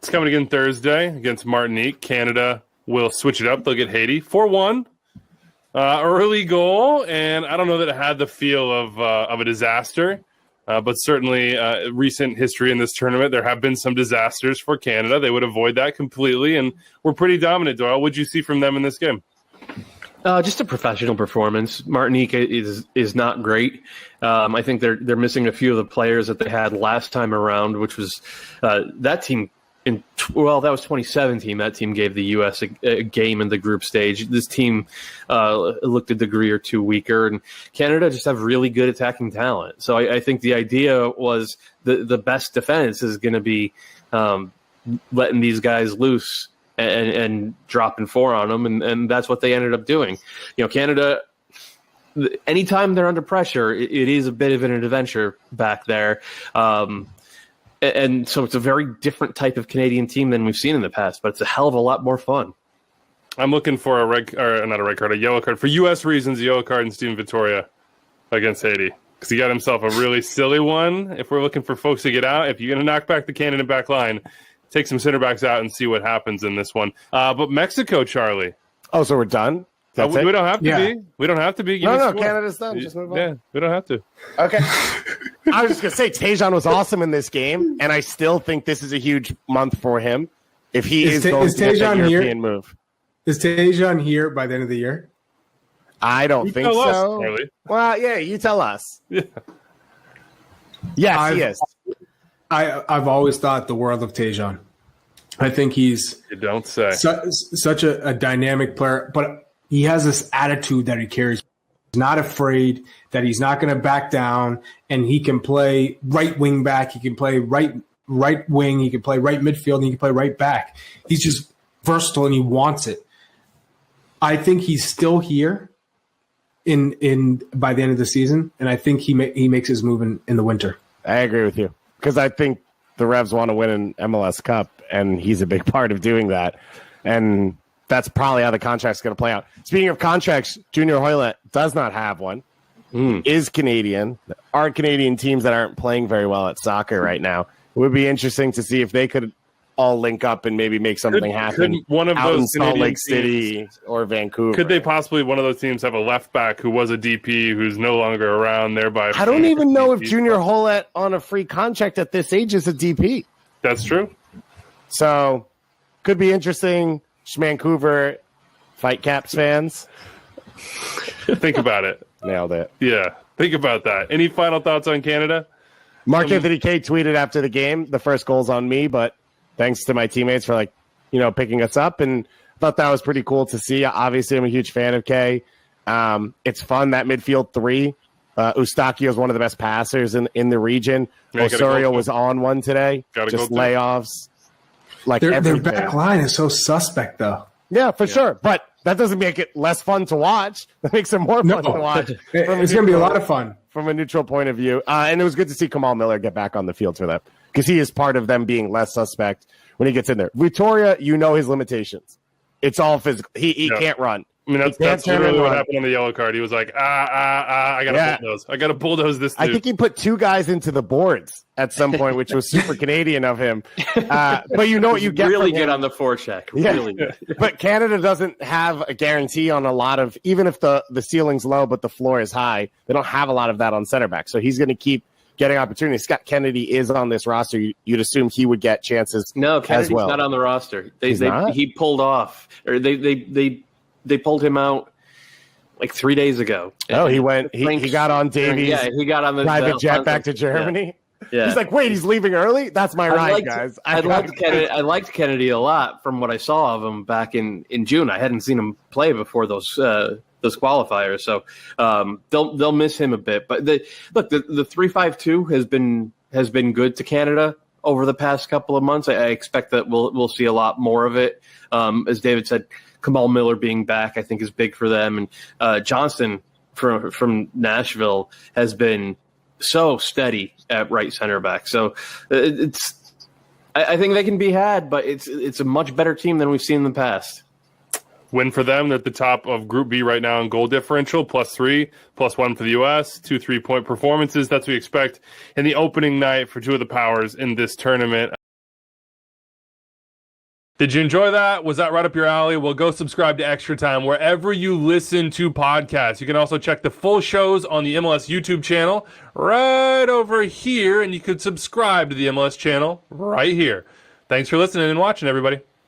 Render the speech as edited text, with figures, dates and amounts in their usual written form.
It's coming again Thursday against Martinique. Canada will switch it up. They'll get Haiti 4-1. Early goal, and I don't know that it had the feel of a disaster, but certainly recent history in this tournament, there have been some disasters for Canada. They would avoid that completely, and were pretty dominant, Doyle. What did you see from them in this game? Just a professional performance. Martinique is not great. I think they're missing a few of the players that they had last time around, which was that team. That was 2017. That team gave the U.S. a game in the group stage. This team looked a degree or two weaker, and Canada just have really good attacking talent. So I think the idea was the best defense is going to be letting these guys loose and dropping four on them, and that's what they ended up doing. Canada, anytime they're under pressure, it is a bit of an adventure back there. And so it's a very different type of Canadian team than we've seen in the past, but it's a hell of a lot more fun. I'm looking for a yellow card. For U.S. reasons, a yellow card in Steven Vittoria against Haiti. Because he got himself a really silly one. If we're looking for folks to get out, if you're going to knock back the Canada back line, take some center backs out and see what happens in this one. But Mexico, Charlie. Oh, so we're done? We don't have to be. We don't have to be. No, Canada's done. Just move on. Yeah, we don't have to. Okay. I was just going to say, Tejan was awesome in this game, and I still think this is a huge month for him if he is going to get that European move. Is Tejan here by the end of the year? I don't think so. Charlie. Well, yeah, you tell us. Yeah. Yes, he is. I've always thought the world of Tejan. I think he's you don't say such a dynamic player, but he has this attitude that he carries. He's not afraid, that he's not going to back down, and he can play right wing back. He can play right wing. He can play right midfield. And he can play right back. He's just versatile, and he wants it. I think he's still here in by the end of the season, and I think he makes his move in the winter. I agree with you because I think the Revs want to win an MLS Cup, and he's a big part of doing that. And that's probably how the contract's going to play out. Speaking of contracts, Junior Hoilett does not have one, is Canadian. There are Canadian teams that aren't playing very well at soccer right now. It would be interesting to see if they could all link up and maybe make something happen. Could one of out those in Salt Lake Canadian City or Vancouver? Could they possibly, one of those teams, have a left back who was a DP who's no longer around, thereby? I don't even know if Junior Hoilett on a free contract at this age is a DP. That's true. So could be interesting. Vancouver Fight Caps fans. Think about it. Nailed it. Yeah, think about that. Any final thoughts on Canada? Mark Anthony Kay tweeted after the game, the first goal's on me, but thanks to my teammates for picking us up, and I thought that was pretty cool to see. Obviously, I'm a huge fan of Kay. It's fun, that midfield three. Eustachio is one of the best passers in the region. Yeah, Osorio was on one today. Just layoffs. Their back line is so suspect, though. Yeah, for sure. But that doesn't make it less fun to watch. That makes it more fun to watch. It's going to be a lot of fun. From a neutral point of view. And it was good to see Kamal Miller get back on the field for them because he is part of them being less suspect when he gets in there. Vittoria, his limitations. It's all physical. He can't run. I mean, that's literally what happened on the yellow card. He was like, I got to bulldoze. I got to bulldoze this dude. I think he put two guys into the boards at some point, which was super Canadian of him. But you know what you get really from good him. on the forecheck. Yeah. Really good. But Canada doesn't have a guarantee on a lot of, even if the ceiling's low but the floor is high, they don't have a lot of that on center back. So he's going to keep getting opportunities. Scott Kennedy is on this roster. You'd assume he would get chances. No, Kennedy's as well. not on the roster. Not? He pulled off, or they pulled him out like 3 days ago. Oh, he went. He got on Davies. Yeah, he got on the private jet back to Germany. Yeah. He's like, wait, he's leaving early? That's my ride, guys. I liked Kennedy a lot from what I saw of him back in June. I hadn't seen him play before those qualifiers, so they'll miss him a bit. But the 3-5-2 has been good to Canada over the past couple of months. I expect that we'll see a lot more of it. As David said, Kamal Miller being back, I think, is big for them. And Johnston from Nashville has been so steady at right center back. So I think they can be had, but it's a much better team than we've seen in the past. Win for them. They're at the top of Group B right now in goal differential, +3, +1 for the U.S., 2 3-point performances. That's what we expect in the opening night for two of the powers in this tournament. Did you enjoy that? Was that right up your alley? Well, go subscribe to Extra Time wherever you listen to podcasts. You can also check the full shows on the MLS YouTube channel right over here, and you could subscribe to the MLS channel right here. Thanks for listening and watching, everybody.